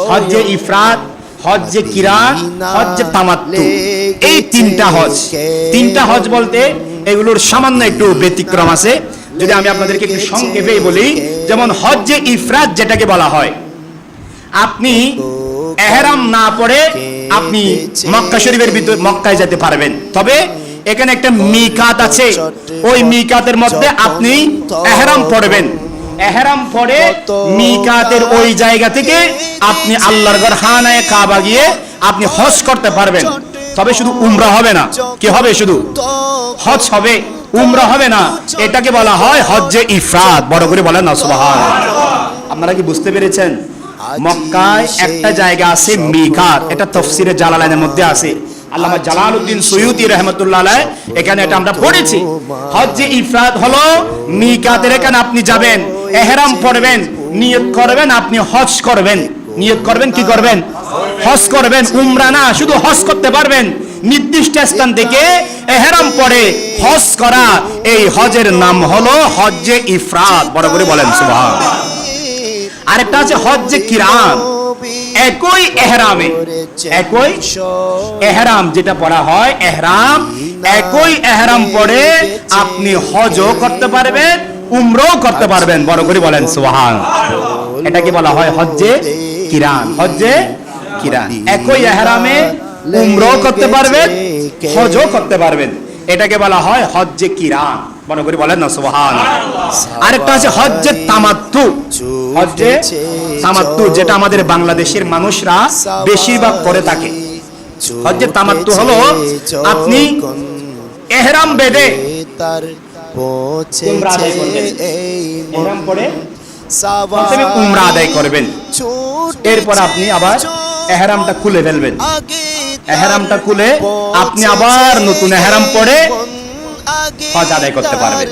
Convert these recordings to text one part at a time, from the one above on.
হজ্জে ইফরাদ, হজ্জে কিরান, হজ্জে তামাত্তু, এই তিনটা হজ বলতে এগুলোর সামান্য একটু ব্যতিক্রম আছে। যদি আমি আপনাদেরকে একটু সংক্ষেপে বলি, যেমন হজ্জে ইফরাদ যেটাকে বলা হয়, আপনি ইহরাম না পড়ে আপনি মক্কা শরীফের ভিতর মক্কায় যেতে পারবেন, তবে এখানে একটা মিকাত আছে, ওই মিকাতের মধ্যে আপনি ইহরাম পড়বেন। ইহরাম পড়ে মিকাতের ওই জায়গা থেকে আপনি আল্লাহর ঘর খানায়ে কাবা গিয়ে আপনি হজ করতে পারবেন। তবে শুধু উমরা হবে না, কি হবে? শুধু হজ হবে, উমরা হবে না। এটাকে বলা হয় হজ্জে ইফরাদ। বড় করে বলেন না সুবহানাল্লাহ। আপনারা কি বুঝতে পেরেছেন? মক্কায় একটা জায়গা আছে মিকাত, এটা তাফসীরে জালালাইনের মধ্যে আছে। আল্লামা জালালউদ্দিন সুয়ুতী রাহমাতুল্লাহ আলাইহি এখানে এটা আমরা পড়েছি। হজ্জে ইফরাদ হলো মিকাতের এখানে আপনি যাবেন, ইহরাম পড়বেন, নিয়ত করবেন আপনি হজ করবেন। নিয়ত করবেন, কি করবেন? হজ করবেন। উমরা না, শুধু হজ করতে পারবেন। নির্দিষ্ট স্থান থেকে ইহরাম পড়ে হজ করা, এই হজের নাম হলো হজ্জে ইফরাদ। বড় করে বলেন সুবহানাল্লাহ। আরেকটা আছে হজ্জে কিরান, একই ইহরামে, একই ইহরাম যেটা পড়া হয়, ইহরাম একই ইহরাম পড়ে আপনি হজও করতে পারবেন, উমরাও করতে পারবেন। বড় করে বলেন সুবহানাল্লাহ। এটাকে বলা হয় হজ্জে কিরান। হজ্জে কিরান, একই ইহরামে উমরাও করতে পারবেন, হজও করতে পারবেন। এটাকে বলা হয় হজ্জে কিরান। মনে করে বলেন না সুবহানাল্লাহ। আরেকটা আছে হজ্জে তামাত্তু। হজ্জে তামাত্তু যেটা আমাদের বাংলাদেশের মানুষরা বেশিরভাগ করে থাকে। হজ্জে তামাত্তু হলো আপনি ইহরাম বেঁধে উমরা আদায় করবেন। ইহরাম পরে প্রথমে উমরা আদায় করবেন, এরপর আপনি আবার ইহরামটা খুলে ফেলবেন। ইহরামটা খুলে আপনি আবার নতুন ইহরাম পরে হজ আদায় করতে পারবেন।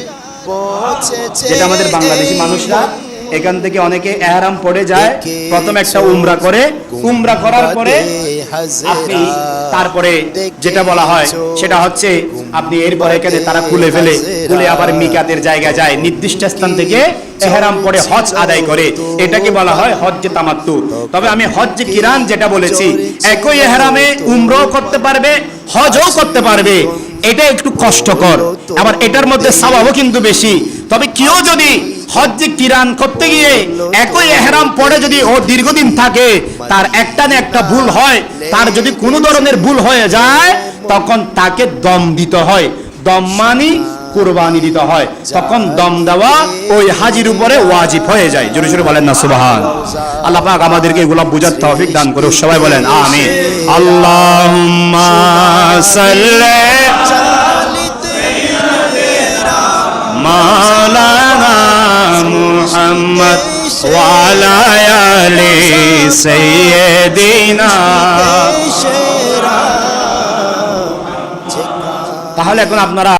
যেটা আমাদের বাংলাদেশি মানুষরা এখান থেকে অনেকে ইহরাম পড়ে যায়, প্রথম একটা উমরা করে, উমরা করার পরে আপনি তারপরে যেটা বলা হয় সেটা হচ্ছে আপনি এরপরে এখানে তারা খুলে ফেলে, খুলে আবার মিকাতের জায়গায় যায়, নির্দিষ্ট স্থান থেকে ইহরাম পড়ে হজ আদায় করে। এটাকে বলা হয় হজ্জে তামাত্তু। তবে আমি হজ্জে কিরান যেটা বলেছি, একই ইহরামে উমরাও করতে পারবে, হজও করতে পারবে। এটা একটু কষ্টকর, আবার এটার মধ্যে সওয়াবও কিন্তু বেশি। তবে কেউ যদি হজ্জে কিরান করতে গিয়ে একই ইহরাম পড়ে যদি ও দীর্ঘদিন থাকে, তার একটা না একটা ভুল হয়, তার যদি কোনো ধরনের ভুল হয়ে যায় তখন তাকে দম দিতে হয়। দম মানি কুরবানি দিতে হয়, তখন দম দেওয়া ওই হাজির উপরে ওয়াজিব হয়ে যায়। জোরে জোরে বলেন না সুবহানাল্লাহ। আল্লাহ পাক আমাদেরকে এগুলো বুঝার তৌফিক দান করুন। সবাই বলেন আমিন। আল্লাহুম্মা সাল্লি মাওলানা মুহাম্মদ ওয়া আলা আলি সাইয়্যিদিনা। তাহলে এখন আপনারা